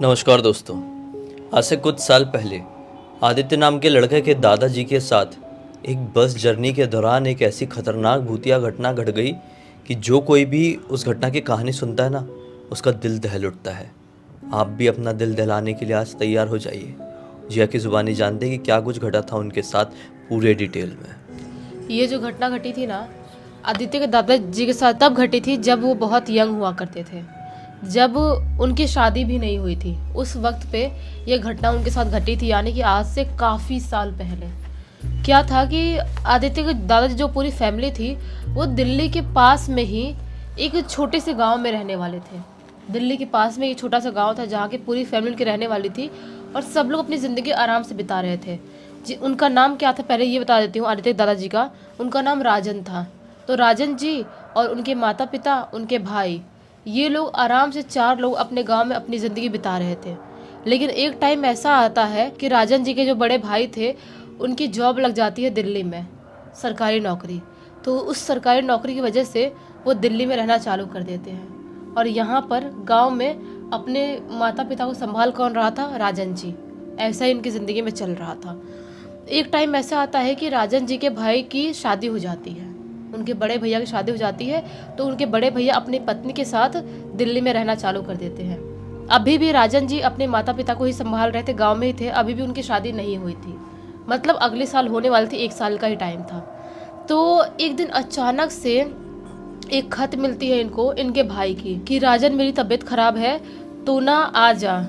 नमस्कार दोस्तों। आज से कुछ साल पहले आदित्य नाम के लड़के के दादाजी के साथ एक बस जर्नी के दौरान एक ऐसी खतरनाक भूतिया घटना घट गई कि जो कोई भी उस घटना की कहानी सुनता है ना, उसका दिल दहल उठता है। आप भी अपना दिल दहलाने के लिए आज तैयार हो जाइए। जिया की ज़ुबानी जानते हैं कि क्या कुछ घटा था उनके साथ पूरे डिटेल में। ये जो घटना घटी थी ना, आदित्य के दादाजी के साथ तब घटी थी जब वो बहुत यंग हुआ करते थे, जब उनकी शादी भी नहीं हुई थी। उस वक्त पे ये घटना उनके साथ घटी थी, यानी कि आज से काफ़ी साल पहले। क्या था कि आदित्य के दादाजी जो पूरी फैमिली थी वो दिल्ली के पास में ही एक छोटे से गांव में रहने वाले थे। दिल्ली के पास में एक छोटा सा गांव था जहाँ की पूरी फैमिली उनकी रहने वाली थी और सब लोग अपनी ज़िंदगी आराम से बिता रहे थे। जी, उनका नाम क्या था पहले ये बता देती हूँ। आदित्य के दादाजी का उनका नाम राजन था। तो राजन जी और उनके माता पिता, उनके भाई, ये लोग आराम से 4 लोग अपने गांव में अपनी ज़िंदगी बिता रहे थे। लेकिन एक टाइम ऐसा आता है कि राजन जी के जो बड़े भाई थे उनकी जॉब लग जाती है दिल्ली में, सरकारी नौकरी। तो उस सरकारी नौकरी की वजह से वो दिल्ली में रहना चालू कर देते हैं और यहाँ पर गांव में अपने माता पिता को संभाल कौन रहा था? राजन जी। ऐसा ही इनकी ज़िंदगी में चल रहा था। एक टाइम ऐसा आता है कि राजन जी के भाई की शादी हो जाती है, उनके बड़े भैया की शादी हो जाती है। तो उनके बड़े भैया अपनी पत्नी के साथ दिल्ली में रहना चालू कर देते हैं। अभी भी राजन जी अपने माता पिता को ही संभाल रहे थे, गांव में ही थे। अभी भी उनकी शादी नहीं हुई थी, मतलब अगले साल होने वाली थी, 1 साल का ही टाइम था। तो एक दिन अचानक से एक खत मिलती है इनको, इनके भाई की, कि राजन मेरी तबीयत खराब है, तो ना आ जा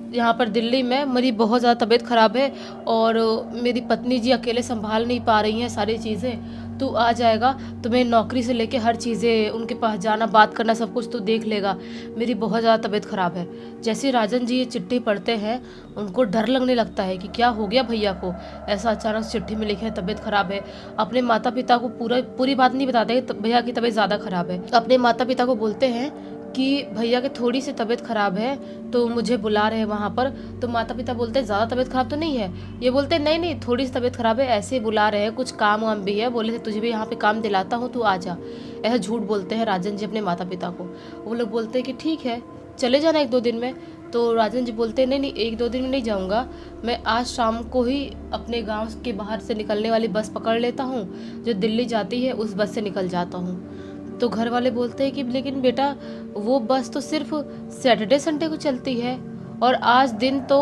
यहाँ पर दिल्ली में, मेरी बहुत ज़्यादा तबीयत ख़राब है और मेरी पत्नी जी अकेले संभाल नहीं पा रही हैं सारी चीज़ें। तू आ जाएगा तो मैं नौकरी से लेके हर चीज़ें उनके पास जाना, बात करना, सब कुछ तू देख लेगा। मेरी बहुत ज़्यादा तबीयत ख़राब है। जैसे राजन जी ये चिट्ठी पढ़ते हैं उनको डर लगने लगता है कि क्या हो गया भैया को, ऐसा अचानक से चिट्ठी में लिखे है तबीयत ख़राब है। अपने माता पिता को पूरी बात नहीं बताते कि भैया की तबीयत ज़्यादा ख़राब है। अपने माता पिता को बोलते हैं कि भैया की थोड़ी सी तबीयत ख़राब है तो मुझे बुला रहे हैं वहाँ पर। तो माता पिता बोलते हैं ज़्यादा तबीयत ख़राब तो नहीं है? ये बोलते हैं नहीं नहीं, थोड़ी सी तबीयत ख़राब है, ऐसे ही बुला रहे हैं, कुछ काम वाम भी है, बोले थे तुझे भी यहाँ पे काम दिलाता हूँ, तू आ जा। ऐसा झूठ बोलते हैं राजन जी अपने माता पिता को। वो लोग बोलते हैं कि ठीक है चले जाना 1-2 दिन में। तो राजन जी बोलते हैं नहीं नहीं, 1-2 दिन में नहीं जाऊँगा, मैं आज शाम को ही अपने गाँव के बाहर से निकलने वाली बस पकड़ लेता हूँ जो दिल्ली जाती है, उस बस से निकल जाता हूँ। तो घर वाले बोलते हैं कि लेकिन बेटा वो बस तो सिर्फ सैटरडे संडे को चलती है और आज दिन तो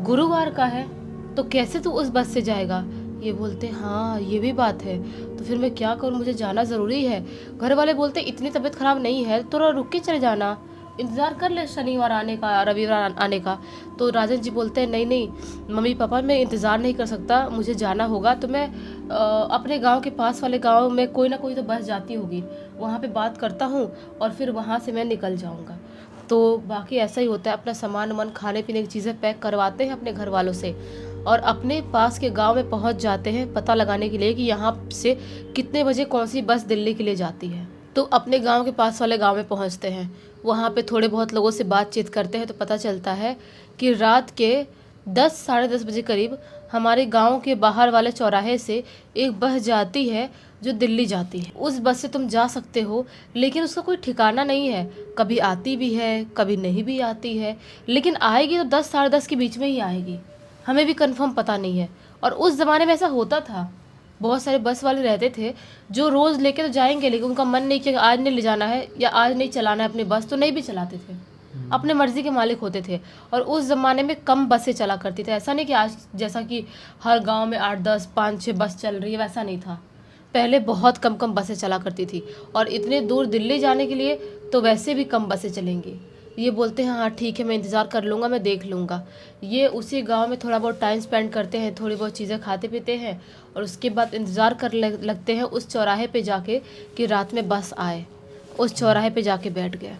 गुरुवार का है, तो कैसे तू उस बस से जाएगा? ये बोलते हैं हाँ ये भी बात है, तो फिर मैं क्या करूँ, मुझे जाना ज़रूरी है। घर वाले बोलते हैं इतनी तबीयत ख़राब नहीं है, थोड़ा रुक के चले जाना, इंतज़ार कर ले शनिवार आने का, रविवार आने का। तो राजन जी बोलते हैं नहीं नहीं मम्मी पापा, मैं इंतज़ार नहीं कर सकता, मुझे जाना होगा। तो मैं अपने गांव के पास वाले गांव में कोई ना कोई तो बस जाती होगी, वहाँ पे बात करता हूँ और फिर वहाँ से मैं निकल जाऊँगा। तो बाकी ऐसा ही होता है, अपना सामान वामान, खाने पीने की चीज़ें पैक करवाते हैं अपने घर वालों से और अपने पास के गांव में पहुंच जाते हैं पता लगाने के लिए कि यहाँ से कितने बजे कौन सी बस दिल्ली के लिए जाती है। तो अपने गांव के पास वाले गांव में पहुंचते हैं, वहाँ पे थोड़े बहुत लोगों से बातचीत करते हैं तो पता चलता है कि रात के 10 साढ़े 10 बजे करीब हमारे गांव के बाहर वाले चौराहे से एक बस जाती है जो दिल्ली जाती है। उस बस से तुम जा सकते हो, लेकिन उसका कोई ठिकाना नहीं है, कभी आती भी है कभी नहीं भी आती है, लेकिन आएगी तो 10 साढ़े 10 के बीच में ही आएगी, हमें भी कंफर्म पता नहीं है। और उस ज़माने में ऐसा होता था, बहुत सारे बस वाले रहते थे जो रोज़ लेके तो जाएंगे, लेकिन उनका मन नहीं कि आज नहीं ले जाना है या आज नहीं चलाना है अपनी बस, तो नहीं भी चलाते थे, अपने मर्जी के मालिक होते थे। और उस ज़माने में कम बसें चला करती थी, ऐसा नहीं कि आज जैसा कि हर गांव में 8-10 5-6 बस चल रही है, वैसा नहीं था। पहले बहुत कम कम बसें चला करती थी और इतने दूर दिल्ली जाने के लिए तो वैसे भी कम बसें चलेंगी। ये बोलते हैं हाँ ठीक है मैं इंतज़ार कर लूँगा, मैं देख लूँगा। ये उसी गांव में थोड़ा बहुत टाइम स्पेंड करते हैं, थोड़ी बहुत चीज़ें खाते पीते हैं और उसके बाद इंतज़ार कर लगते हैं उस चौराहे पे जाके कि रात में बस आए। उस चौराहे पे जाके बैठ गए,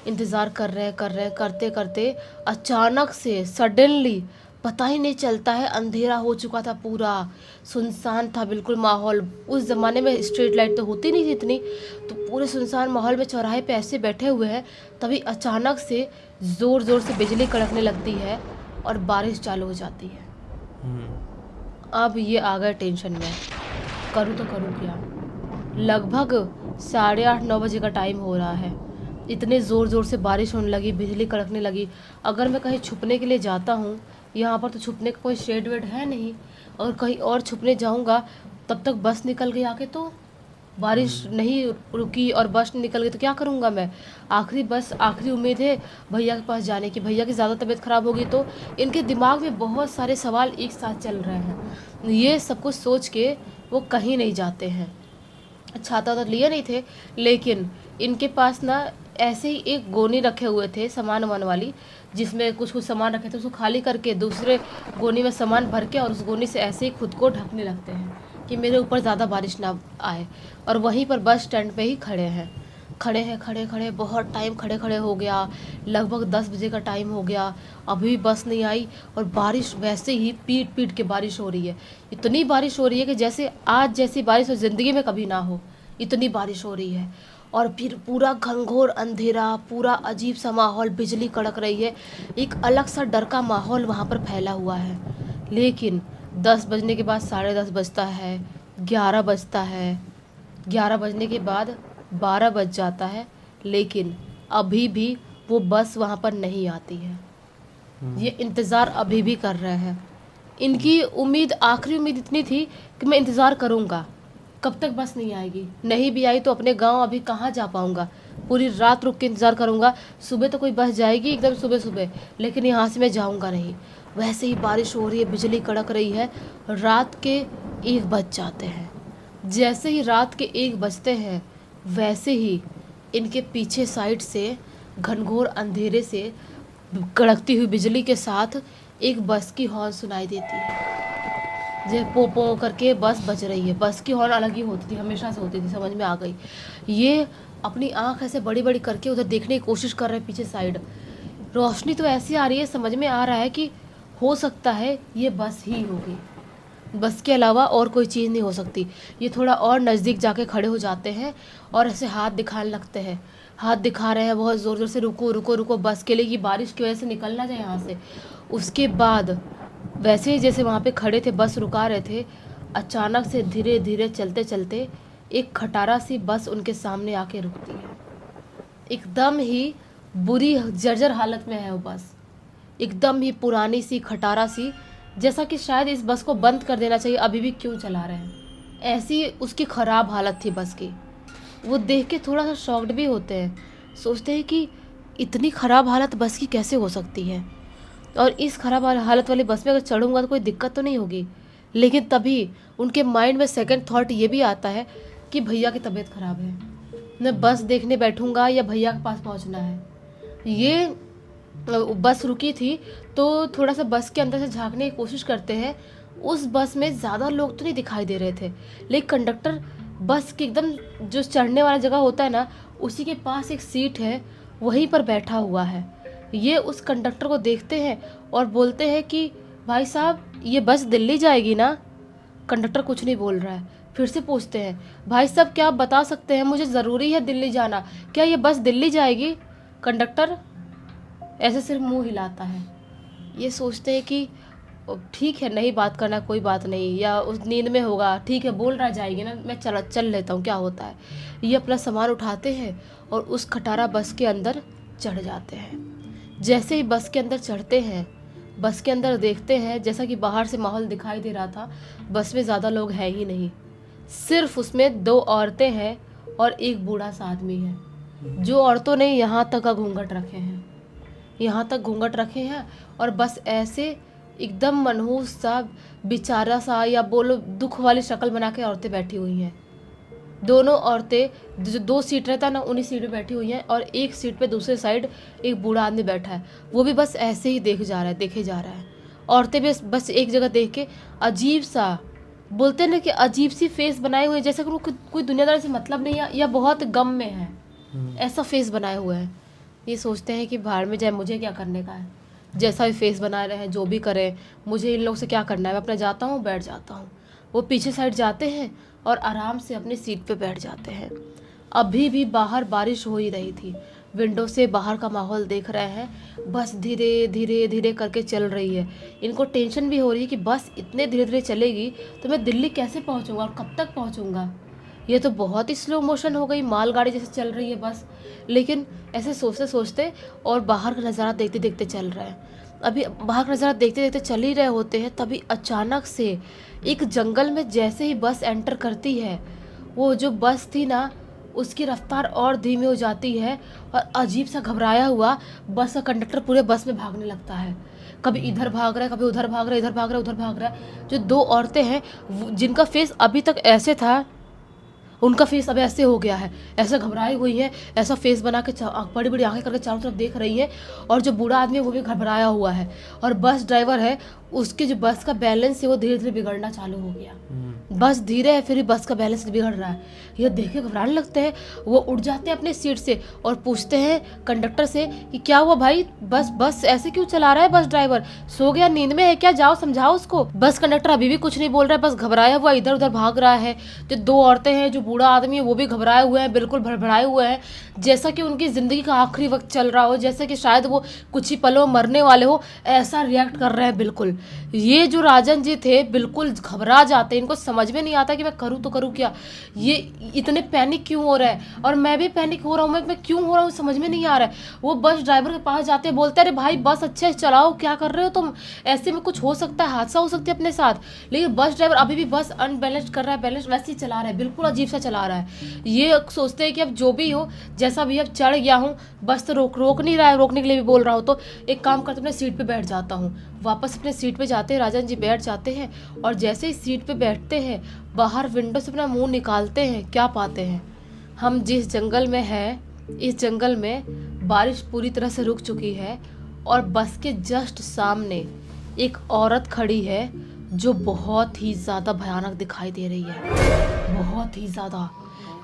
इंतज़ार कर रहे करते करते अचानक से सडनली पता ही नहीं चलता है, अंधेरा हो चुका था, पूरा सुनसान था बिल्कुल माहौल। उस ज़माने में स्ट्रीट लाइट तो होती नहीं थी इतनी, तो पूरे सुनसान माहौल में चौराहे पे ऐसे बैठे हुए हैं, तभी अचानक से ज़ोर ज़ोर से बिजली कड़कने लगती है और बारिश चालू हो जाती है। अब ये आ गए टेंशन में, करूँ तो करूँ क्या। लगभग 8:30-9 बजे का टाइम हो रहा है, इतने ज़ोर ज़ोर से बारिश होने लगी, बिजली कड़कने लगी। अगर मैं कहीं छुपने के लिए जाता हूँ, यहाँ पर तो छुपने का कोई शेड वेड है नहीं, और कहीं और छुपने जाऊँगा तब तक बस निकल गई आके, तो बारिश नहीं रुकी और बस निकल गई तो क्या करूँगा मैं। आखिरी बस, आखिरी उम्मीद है भैया के पास जाने की। भैया की ज़्यादा तबीयत ख़राब होगी तो इनके दिमाग में बहुत सारे सवाल एक साथ चल रहे हैं। ये सब कुछ सोच के वो कहीं नहीं जाते हैं। छाता तो लिए नहीं थे, लेकिन इनके पास ना ऐसे ही एक गोनी रखे हुए थे सामान वामान वाली, जिसमें कुछ कुछ सामान रखे थे, उसको खाली करके दूसरे गोनी में सामान भर के और उस गोनी से ऐसे ही खुद को ढकने लगते हैं कि मेरे ऊपर ज़्यादा बारिश ना आए। और वहीं पर बस स्टैंड पे ही खड़े हैं, खड़े खड़े बहुत टाइम खड़े खड़े हो गया। लगभग 10 बजे का टाइम हो गया, अभी भी बस नहीं आई। और बारिश वैसे ही पीट पीट के बारिश हो रही है। इतनी बारिश हो रही है कि जैसे आज जैसी बारिश तो ज़िंदगी में कभी ना हो, इतनी बारिश हो रही है। और फिर पूरा घनघोर अंधेरा, पूरा अजीब सा माहौल, बिजली कड़क रही है, एक अलग सा डर का माहौल वहाँ पर फैला हुआ है। लेकिन 10 बजने के बाद 10:30 बजता है, 11 बजता है, 11 बजने के बाद 12 बज जाता है, लेकिन अभी भी वो बस वहाँ पर नहीं आती है। ये इंतज़ार अभी भी कर रहे हैं। इनकी उम्मीद, आखिरी उम्मीद इतनी थी कि मैं इंतज़ार करूँगा, कब तक बस नहीं आएगी। नहीं भी आई तो अपने गांव अभी कहाँ जा पाऊँगा, पूरी रात रुक के इंतज़ार करूँगा। सुबह तो कोई बस जाएगी एकदम सुबह सुबह, लेकिन यहाँ से मैं जाऊँगा नहीं। वैसे ही बारिश हो रही है, बिजली कड़क रही है, रात के 1 बज जाते हैं। जैसे ही रात के 1 बजते हैं, वैसे ही इनके पीछे साइड से घनघोर अंधेरे से कड़कती हुई बिजली के साथ एक बस की हॉर्न सुनाई देती है। जे पो पो करके बस बज रही है। बस की हॉर्न अलग ही होती थी, हमेशा से होती थी, समझ में आ गई। ये अपनी आँख ऐसे बड़ी बड़ी करके उधर देखने की कोशिश कर रहे हैं पीछे साइड। रोशनी तो ऐसी आ रही है, समझ में आ रहा है कि हो सकता है ये बस ही होगी, बस के अलावा और कोई चीज़ नहीं हो सकती। ये थोड़ा और नज़दीक जाके खड़े हो जाते हैं और ऐसे हाथ दिखाने लगते हैं। हाथ दिखा रहे हैं बहुत ज़ोर ज़ोर से, रुको रुको रुको, बस के लिए, कि बारिश की वजह से निकल ना जाए यहाँ से। उसके बाद वैसे ही जैसे वहाँ पे खड़े थे, बस रुका रहे थे, अचानक से धीरे धीरे चलते चलते एक खटारा सी बस उनके सामने आके रुकती है। एकदम ही बुरी जर्जर हालत में है वो बस, एकदम ही पुरानी सी, खटारा सी, जैसा कि शायद इस बस को बंद कर देना चाहिए, अभी भी क्यों चला रहे हैं। ऐसी उसकी ख़राब हालत थी बस की। वो देख के थोड़ा सा शॉक्ड भी होते हैं, सोचते हैं कि इतनी ख़राब हालत बस की कैसे हो सकती है, और इस ख़राब हालत वाली बस में अगर चढ़ूँगा तो कोई दिक्कत तो नहीं होगी। लेकिन तभी उनके माइंड में सेकंड थॉट ये भी आता है कि भैया की तबीयत ख़राब है, मैं बस देखने बैठूँगा या भैया के पास पहुँचना है। ये बस रुकी थी तो थोड़ा सा बस के अंदर से झांकने की कोशिश करते हैं। उस बस में ज़्यादा लोग तो नहीं दिखाई दे रहे थे, लेकिन कंडक्टर बस की एकदम जो चढ़ने वाला जगह होता है ना, उसी के पास एक सीट है, वहीं पर बैठा हुआ है। ये उस कंडक्टर को देखते हैं और बोलते हैं कि भाई साहब, ये बस दिल्ली जाएगी ना। कंडक्टर कुछ नहीं बोल रहा है। फिर से पूछते हैं, भाई साहब क्या आप बता सकते हैं, मुझे ज़रूरी है दिल्ली जाना, क्या ये बस दिल्ली जाएगी। कंडक्टर ऐसे सिर्फ मुंह हिलाता है। ये सोचते हैं कि ठीक है, नहीं बात करना, कोई बात नहीं, या उस नींद में होगा, ठीक है बोल रहा जाएगी ना, मैं चल लेता हूँ, क्या होता है। ये अपना सामान उठाते हैं और उस खटारा बस के अंदर चढ़ जाते हैं। जैसे ही बस के अंदर चढ़ते हैं, बस के अंदर देखते हैं, जैसा कि बाहर से माहौल दिखाई दे रहा था, बस में ज़्यादा लोग हैं ही नहीं, सिर्फ उसमें 2 औरतें हैं और एक बूढ़ा सा आदमी है। जो औरतों ने यहाँ तक का घूंघट रखे हैं, यहाँ तक घूंघट रखे हैं, और बस ऐसे एकदम मनहूस सा, बेचारा सा, या बोलो दुख वाली शक्ल बना के औरतें बैठी हुई हैं। दोनों औरतें जो 2 सीट रहता है ना, उन्हीं सीट पे बैठी हुई हैं, और एक सीट पे दूसरे साइड एक बूढ़ा आदमी बैठा है, वो भी बस ऐसे ही देखे जा रहा है। औरतें भी बस एक जगह देख के अजीब सा, बोलते हैं ना कि अजीब सी फेस बनाए हुए, जैसे कि वो कोई दुनियादारी से मतलब नहीं है या बहुत गम में है, ऐसा फेस बनाए हुए हैं। ये सोचते हैं कि बाहर में जाए, मुझे क्या करने का है, जैसा भी फेस बना रहे हैं, जो भी करें, मुझे इन लोग से क्या करना है, मैं अपना जाता हूँ, बैठ जाता हूँ। वो पीछे साइड जाते हैं और आराम से अपनी सीट पे बैठ जाते हैं। अभी भी बाहर बारिश हो ही रही थी, विंडो से बाहर का माहौल देख रहे हैं। बस धीरे धीरे धीरे करके चल रही है। इनको टेंशन भी हो रही है कि बस इतने धीरे धीरे चलेगी तो मैं दिल्ली कैसे पहुंचूंगा और कब तक पहुंचूंगा। ये तो बहुत ही स्लो मोशन हो गई, मालगाड़ी जैसे चल रही है बस। लेकिन ऐसे सोचते सोचते और बाहर का नज़ारा देखते देखते चल रहा है। अभी बाहर का नज़ारा देखते देखते चल ही रहे होते हैं, तभी अचानक से एक जंगल में जैसे ही बस एंटर करती है, वो जो बस थी ना, उसकी रफ्तार और धीमी हो जाती है और अजीब सा घबराया हुआ बस का कंडक्टर पूरे बस में भागने लगता है। कभी इधर भाग रहा है, कभी उधर भाग रहा है, इधर भाग रहा है, उधर भाग रहा है। जो दो औरतें हैं जिनका फेस अभी तक ऐसे था, उनका फेस अब ऐसे हो गया है, ऐसा घबराई हुई है, ऐसा फेस बना के बड़ी बड़ी आंखें करके चारों तरफ देख रही है। और जो बूढ़ा आदमी है वो भी घबराया हुआ है। और बस ड्राइवर है, उसके जो बस का बैलेंस है वो धीरे धीरे बिगड़ना चालू हो गया। बस धीरे है, फिर भी बस का बैलेंस बिगड़ रहा है। ये देख के घबराने लगते हैं। वो उठ जाते हैं अपने सीट से और पूछते हैं कंडक्टर से कि क्या हुआ भाई, बस ऐसे क्यों चला रहा है, बस ड्राइवर सो गया, नींद में है क्या, जाओ समझाओ उसको। बस कंडक्टर अभी भी कुछ नहीं बोल रहा है, बस घबराया हुआ इधर उधर भाग रहा है। जो दो औरतें हैं, जो बूढ़ा आदमी है वो भी घबराए हुए हैं, बिल्कुल भड़बड़ाए हुए हैं, जैसा कि उनकी ज़िंदगी का आखिरी वक्त चल रहा हो, जैसे कि शायद वो कुछ ही पलों में मरने वाले हो, ऐसा रिएक्ट कर रहे हैं बिल्कुल। ये जो राजन जी थे बिल्कुल घबरा जाते हैं, इनको समझ में नहीं आता कि मैं करूँ तो करूँ क्या, ये इतने पैनिक क्यों हो रहा है। और मैं भी पैनिक हो रहा हूँ, मैं क्यों हो रहा हूँ समझ में नहीं आ रहा है। वो बस ड्राइवर के पास जाते हैं, बोलते हैं अरे भाई बस अच्छे से चलाओ, क्या कर रहे हो तुम, ऐसे में कुछ हो सकता है, हादसा हो सकता है अपने साथ। लेकिन बस ड्राइवर अभी भी बस अनबैलेंस कर रहा है, बैलेंस वैसे ही चला रहा है, बिल्कुल अजीब सा चला रहा है। ये सोचते हैं कि अब जो भी हो, जैसा भी अब चढ़ गया हूँ, बस तो रोक नहीं रहा है, रोकने के लिए भी बोल रहा हूँ, तो एक काम करते अपने सीट पे बैठ जाता हूँ। वापस अपने सीट पे जाते हैं, राजन जी बैठ जाते हैं और जैसे ही सीट पे बैठते हैं, बाहर विंडो से अपना मुंह निकालते हैं, क्या पाते हैं, हम जिस जंगल में हैं, इस जंगल में बारिश पूरी तरह से रुक चुकी है और बस के जस्ट सामने एक औरत खड़ी है जो बहुत ही ज़्यादा भयानक दिखाई दे रही है, बहुत ही ज़्यादा,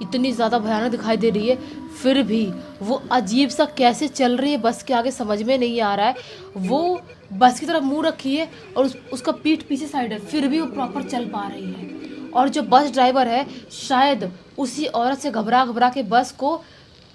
इतनी ज़्यादा भयानक दिखाई दे रही है। फिर भी वो अजीब सा कैसे चल रही है बस के आगे, समझ में नहीं आ रहा है। वो बस की तरफ मुंह रखी है और उसका पीठ पीछे साइड है, फिर भी वो प्रॉपर चल पा रही है। और जो बस ड्राइवर है शायद उसी औरत से घबरा घबरा के बस को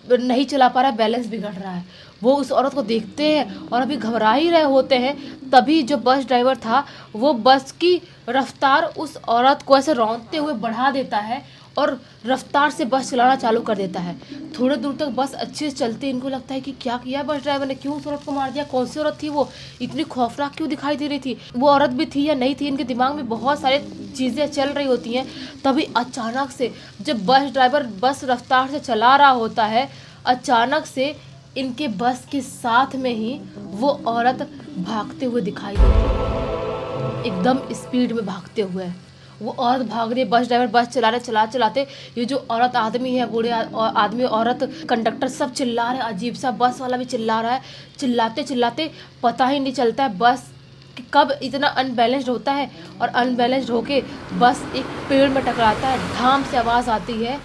नहीं चला पा रहा है, बैलेंस बिगड़ रहा है। वो उस औरत को देखते हैं और अभी घबरा ही रहे होते हैं, तभी जो बस ड्राइवर था वो बस की रफ्तार उस औरत को ऐसे रौंदते हुए बढ़ा देता है और रफ्तार से बस चलाना चालू कर देता है। थोड़े दूर तक बस अच्छे से चलती, इनको लगता है कि क्या किया बस ड्राइवर ने, क्यों उस औरत को मार दिया, कौन सी औरत थी वो, इतनी खौफनाक क्यों दिखाई दे रही थी, वो औरत भी थी या नहीं थी, इनके दिमाग में बहुत सारे चीज़ें चल रही होती हैं। तभी अचानक से जब बस ड्राइवर बस रफ्तार से चला रहा होता है, अचानक से इनके बस के साथ में ही वो औरत भागते हुए दिखाई देती है, एकदम स्पीड में भागते हुए वो औरत भाग रही है। बस ड्राइवर बस चला रहे, चलाते ये जो औरत आदमी है, बूढ़े आदमी औरत कंडक्टर सब चिल्ला रहे हैं, अजीब सा बस वाला भी चिल्ला रहा है। चिल्लाते चिल्लाते पता ही नहीं चलता है बस कि कब इतना अनबैलेंस्ड होता है और अनबैलेंस्ड होके बस एक पेड़ में टकराता है, धाम से आवाज़ आती है।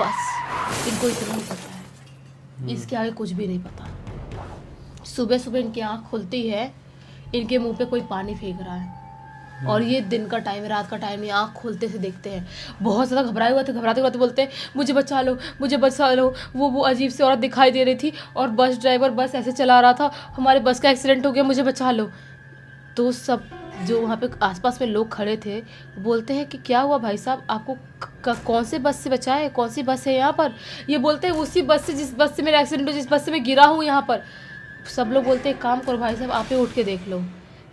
बस इनको इतना ही पता है, इसके आगे कुछ भी नहीं पता। सुबह सुबह इनकी आँख खुलती है, इनके मुंह पे कोई पानी फेंक रहा है और ये दिन का टाइम है, रात का टाइम है। आँख खोलते से देखते हैं, बहुत ज़्यादा घबराए हुए थे, घबराते घबराते बोलते हैं मुझे बचा लो, मुझे बचा लो। वो अजीब सी औरत दिखाई दे रही थी और बस ड्राइवर बस ऐसे चला रहा था, हमारे बस का एक्सीडेंट हो गया, मुझे बचा लो। तो सब जो वहाँ पे आसपास में लोग खड़े थे बोलते हैं कि क्या हुआ भाई साहब, आपको कौन से बस से बचा है, कौन सी बस है यहाँ पर। ये बोलते हैं उसी बस से जिस बस से मेरा एक्सीडेंट हो, जिस बस से मैं गिरा हूँ यहाँ पर। सब लोग बोलते हैं काम करो भाई साहब, आप ही उठ के देख लो।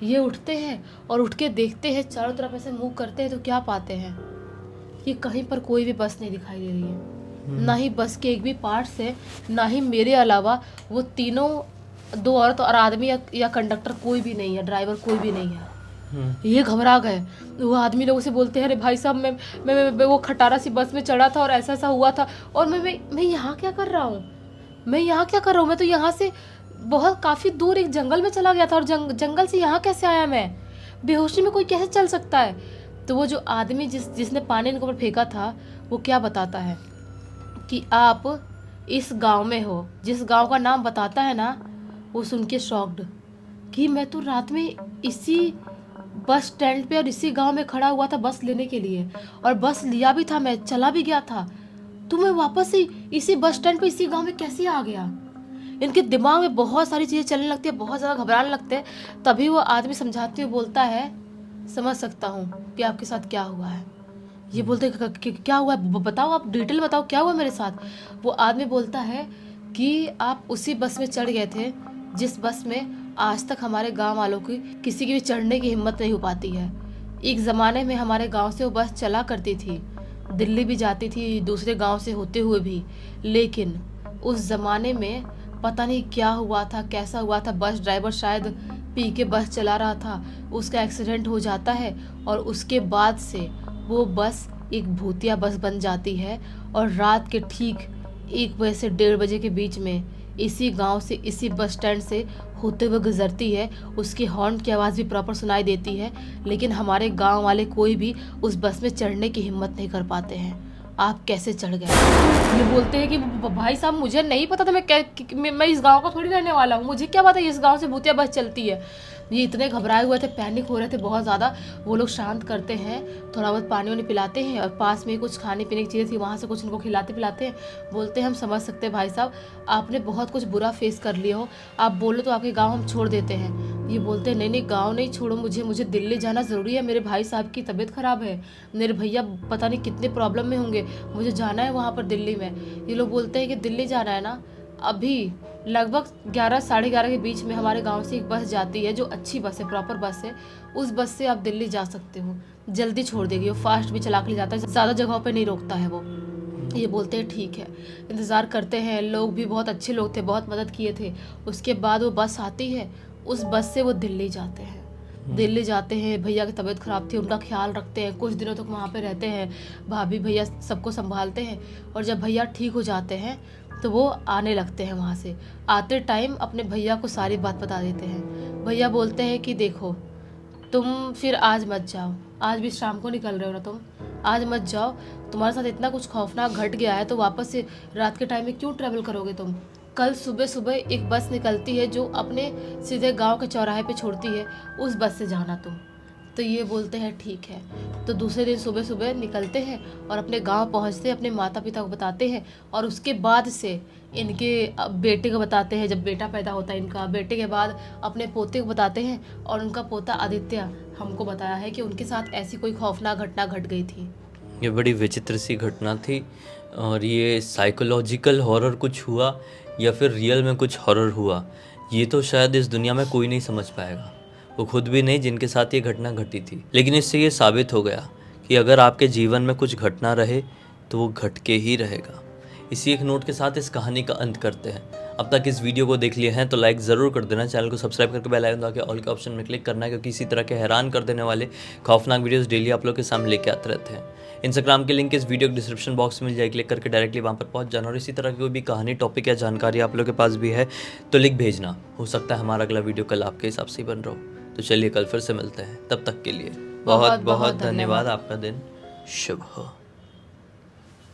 ये उठते हैं और उठ के देखते हैं, चारों तरफ ऐसे मुँह करते हैं तो क्या पाते हैं कि कहीं पर कोई भी बस नहीं दिखाई दे रही है, ना ही बस के एक भी पार्ट्स है, ना ही मेरे अलावा वो तीनों, दो औरत और आदमी या कंडक्टर कोई भी नहीं है, ड्राइवर कोई भी नहीं है। ये घबरा गए। वो आदमी लोगों से बोलते हैं अरे भाई साहब मैं वो खटारा सी बस में चढ़ा था और ऐसा ऐसा हुआ था और मैं यहाँ क्या कर रहा हूँ, मैं यहाँ क्या कर रहा हूँ, मैं तो यहाँ से बहुत काफ़ी दूर एक जंगल में चला गया था और जंगल से यहाँ कैसे आया, मैं बेहोशी में कोई कैसे चल सकता है। तो वो जो आदमी जिसने पानी इनके ऊपर फेंका था वो क्या बताता है कि आप इस गांव में हो, जिस गांव का नाम बताता है ना, वो सुन के शॉक्ड कि मैं तो रात में इसी बस स्टैंड पे और इसी गांव में खड़ा हुआ था बस लेने के लिए, और बस लिया भी था, मैं चला भी गया था, तो मैं वापस ही इसी बस स्टैंड पे इसी गांव में कैसे आ गया। इनके दिमाग में बहुत सारी चीज़ें चलने लगती है, बहुत ज़्यादा घबराने लगते हैं। तभी वो आदमी समझाते हुए बोलता है समझ सकता हूँ कि आपके साथ क्या हुआ है, ये बोलते हैं क्या हुआ है? बताओ, आप डिटेल बताओ क्या हुआ मेरे साथ। वो आदमी बोलता है कि आप उसी बस में चढ़ गए थे जिस बस में आज तक हमारे गांव वालों की किसी की भी चढ़ने की हिम्मत नहीं हो पाती है। एक ज़माने में हमारे गांव से वो बस चला करती थी, दिल्ली भी जाती थी दूसरे गांव से होते हुए भी, लेकिन उस ज़माने में पता नहीं क्या हुआ था, कैसा हुआ था, बस ड्राइवर शायद पी के बस चला रहा था, उसका एक्सीडेंट हो जाता है और उसके बाद से वो बस एक भूतिया बस बन जाती है और रात के ठीक 1 बजे से 1:30 बजे के बीच में इसी गांव से, इसी बस स्टैंड से होते हुए गुजरती है। उसकी हॉर्न की आवाज़ भी प्रॉपर सुनाई देती है, लेकिन हमारे गांव वाले कोई भी उस बस में चढ़ने की हिम्मत नहीं कर पाते हैं। आप कैसे चढ़ गए? ये बोलते हैं कि भाई साहब मुझे नहीं पता था, मैं इस गांव का थोड़ी रहने वाला हूँ, मुझे क्या पता इस गांव से भूतिया बस चलती है। ये इतने घबराए हुए थे, पैनिक हो रहे थे बहुत ज़्यादा। वो लोग शांत करते हैं, थोड़ा बहुत पानी वानी पिलाते हैं और पास में कुछ खाने पीने की चीज़ें थी, वहाँ से कुछ उनको खिलाते पिलाते हैं। बोलते हैं हम समझ सकते हैं भाई साहब, आपने बहुत कुछ बुरा फेस कर लिया हो, आप बोलो तो आपके गाँव हम छोड़ देते हैं। ये बोलते हैं नहीं नहीं, गाँव नहीं छोड़ो, मुझे दिल्ली जाना ज़रूरी है, मेरे भाई साहब की तबीयत ख़राब है, मेरे भैया पता नहीं कितने प्रॉब्लम में होंगे, मुझे जाना है वहाँ पर दिल्ली में। ये लोग बोलते हैं कि दिल्ली जाना है ना, अभी लगभग 11 साढ़े 11 के बीच में हमारे गांव से एक बस जाती है जो अच्छी बस है, प्रॉपर बस है, उस बस से आप दिल्ली जा सकते हो, जल्दी छोड़ देगी, वो फास्ट भी चला के ले जाता है, ज़्यादा जगहों पे नहीं रोकता है वो। ये बोलते हैं ठीक है, इंतज़ार करते हैं। लोग भी बहुत अच्छे लोग थे, बहुत मदद किए थे। उसके बाद वो बस आती है, उस बस से वो दिल्ली जाते हैं। दिल्ली जाते हैं, भैया की तबीयत ख़राब थी, उनका ख्याल रखते हैं, कुछ दिनों तक वहाँ पे रहते हैं, भाभी भैया सबको संभालते हैं। और जब भैया ठीक हो जाते हैं तो वो आने लगते हैं वहाँ से। आते टाइम अपने भैया को सारी बात बता देते हैं। भैया बोलते हैं कि देखो तुम फिर आज मत जाओ, आज भी शाम को निकल रहे हो ना तुम, आज मत जाओ, तुम्हारे साथ इतना कुछ खौफनाक घट गया है तो वापस से रात के टाइम में क्यों ट्रैवल करोगे तुम। कल सुबह सुबह एक बस निकलती है जो अपने सीधे गांव के चौराहे पे छोड़ती है, उस बस से जाना तुम। तो ये बोलते हैं ठीक है। तो दूसरे दिन सुबह सुबह निकलते हैं और अपने गांव पहुंचते हैं, अपने माता पिता को बताते हैं और उसके बाद से इनके बेटे को बताते हैं। जब बेटा पैदा होता है इनका, बेटे के बाद अपने पोते को बताते हैं और उनका पोता आदित्य हमको बताया है कि उनके साथ ऐसी कोई खौफनाक घटना घट गई थी। ये बड़ी विचित्र सी घटना थी और ये साइकोलॉजिकल हॉरर कुछ हुआ या फिर रियल में कुछ हॉरर हुआ, ये तो शायद इस दुनिया में कोई नहीं समझ पाएगा, वो खुद भी नहीं जिनके साथ ये घटना घटी थी। लेकिन इससे ये साबित हो गया कि अगर आपके जीवन में कुछ घटना रहे तो वो घट के ही रहेगा। इसी एक नोट के साथ इस कहानी का अंत करते हैं। अब तक इस वीडियो को देख लिए हैं तो लाइक ज़रूर कर देना, चैनल को सब्सक्राइब करके बेल आइकन दबा के ऑल के ऑप्शन में क्लिक करना है, क्योंकि इसी तरह के हैरान कर देने वाले खौफनाक वीडियोस डेली आप लोग के सामने लेके आते रहते हैं। इंस्टाग्राम के लिंक इस वीडियो के डिस्क्रिप्शन बॉक्स में मिल जाए, क्लिक करके डायरेक्टली वहाँ पर पहुँच जाना। और इसी तरह की कोई भी कहानी, टॉपिक या जानकारी आप लोग के पास भी है तो लिख भेजना, हो सकता है हमारा अगला वीडियो कल आपके हिसाब से बन रहा हो। तो चलिए कल फिर से मिलते हैं, तब तक के लिए बहुत बहुत धन्यवाद। आपका दिन शुभ हो।